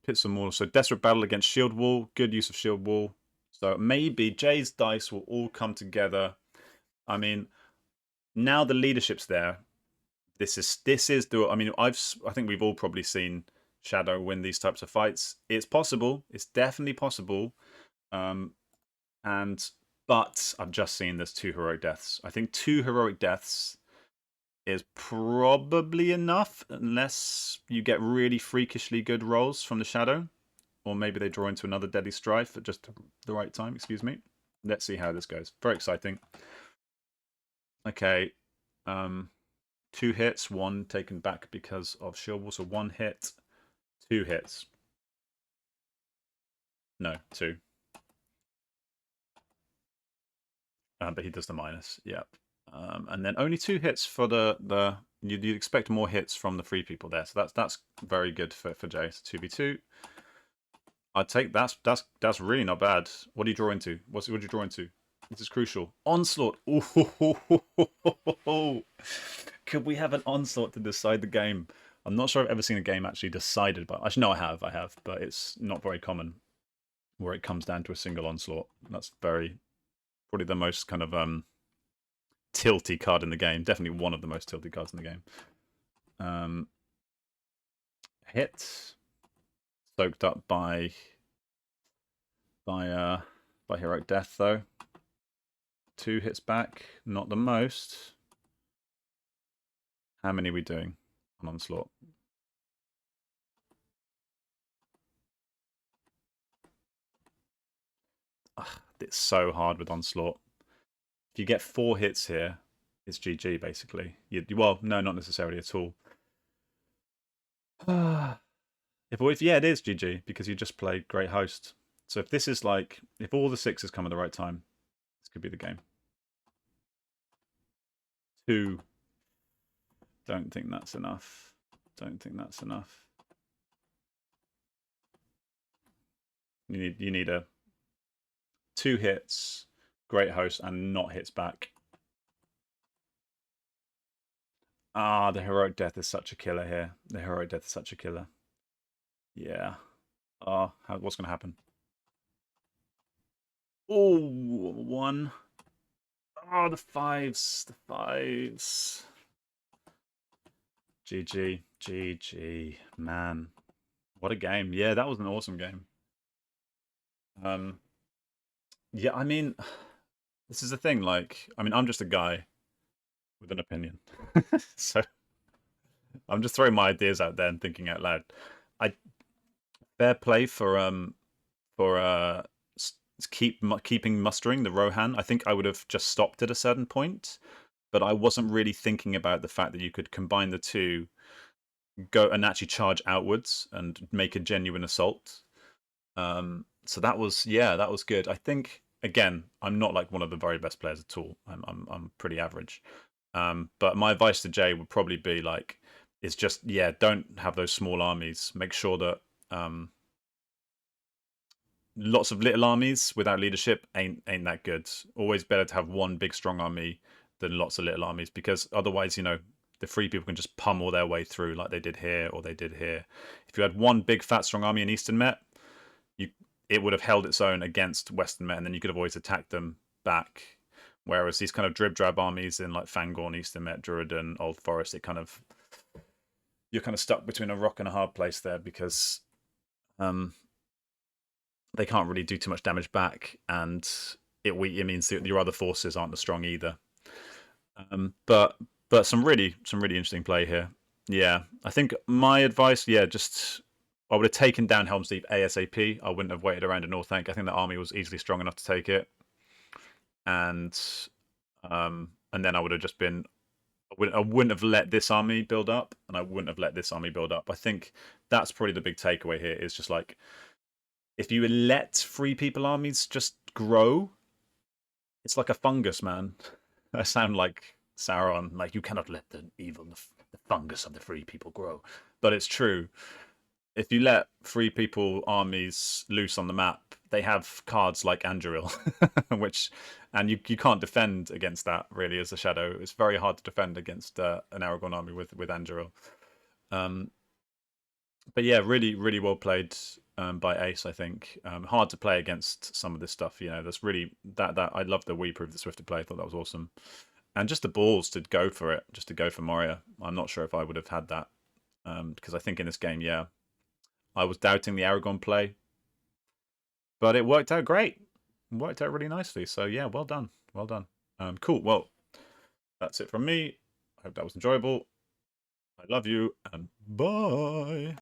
Hit some more. So Desperate Battle against Shield Wall. Good use of Shield Wall. So maybe Jay's dice will all come together. I mean, now the leadership's there. This is the. I mean, I think we've all probably seen Shadow win these types of fights. It's possible. It's definitely possible. But I've just seen there's 2 heroic deaths. I think 2 heroic deaths is probably enough, unless you get really freakishly good rolls from the Shadow, or maybe they draw into another Deadly Strife at just the right time. Excuse me. Let's see how this goes. Very exciting. Okay. 2 hits, 1 taken back because of Shield Wall. So 1 hit, 2 hits. No, 2. But he does the minus. Yep. And then only 2 hits for the. You'd expect more hits from the free people there. So that's very good for Jay. So 2v2. I'd take that's really not bad. What do you draw into? What do you draw into? This is crucial. Onslaught. Ooh. Could we have an onslaught to decide the game? I'm not sure I've ever seen a game actually decided by. Actually, no, I have, but it's not very common where it comes down to a single onslaught. That's probably the most kind of tilty card in the game. Definitely one of the most tilty cards in the game. Hit. Soaked up by heroic death though. 2 hits back, not the most. How many are we doing on onslaught? Ugh, it's so hard with onslaught. If you get 4 hits here, it's GG basically. Well, no, not necessarily at all. Yeah, it is GG because you just played Great Host. So if this is like, if all the 6s come at the right time, this could be the game. 2. Don't think that's enough. You need a 2 hits, Great Host, and not hits back. Ah, the heroic death is such a killer here. The heroic death is such a killer. Yeah. Oh, what's going to happen? Oh, one. Oh, the fives. The fives. GG. GG. Man. What a game. Yeah, that was an awesome game. Um, yeah, I mean, this is the thing. Like, I mean, I'm just a guy with an opinion. So I'm just throwing my ideas out there and thinking out loud. I fair play for keeping mustering the Rohan. I think I would have just stopped at a certain point, but I wasn't really thinking about the fact that you could combine the two, go and actually charge outwards and make a genuine assault. So that was, yeah, that was good. I think again, I'm not like one of the very best players at all. I'm pretty average. But my advice to Jay would probably be like, is just, yeah, don't have those small armies. Make sure that um, lots of little armies without leadership ain't that good. Always better to have one big strong army than lots of little armies, because otherwise, the free people can just pummel their way through like they did here or they did here. If you had one big fat strong army in Eastern Met, you it would have held its own against Western Met, and then you could have always attacked them back. Whereas these kind of drib drab armies in like Fangorn, Eastern Met, Druiden, Old Forest, you're kind of stuck between a rock and a hard place there, because um, they can't really do too much damage back, and it means that your other forces aren't as strong either. But some really interesting play here. Yeah, I think my advice, yeah, just I would have taken down Helm's Deep ASAP. I wouldn't have waited around in Northank. I think the army was easily strong enough to take it, and then I would have just been. I wouldn't have let this army build up, and I wouldn't have let this army build up. I think that's probably the big takeaway here. Is just like, if you let free people armies just grow, it's like a fungus, man. I sound like Sauron. Like, you cannot let the fungus of the free people grow. But it's true. If you let free people armies loose on the map, they have cards like Anduril, and you can't defend against that really as a shadow. It's very hard to defend against an Aragorn army with Anduril. Um, but yeah, really, really well played by Ace. I think hard to play against some of this stuff. That's really that I love the we proved the Swift to play. I thought that was awesome, and just the balls to go for it, just to go for Moria. I'm not sure if I would have had that, because I think in this game, yeah, I was doubting the Aragorn play, but it worked out great. It worked out really nicely. So yeah, well done, well done. Cool. Well, that's it from me. I hope that was enjoyable. I love you, and bye.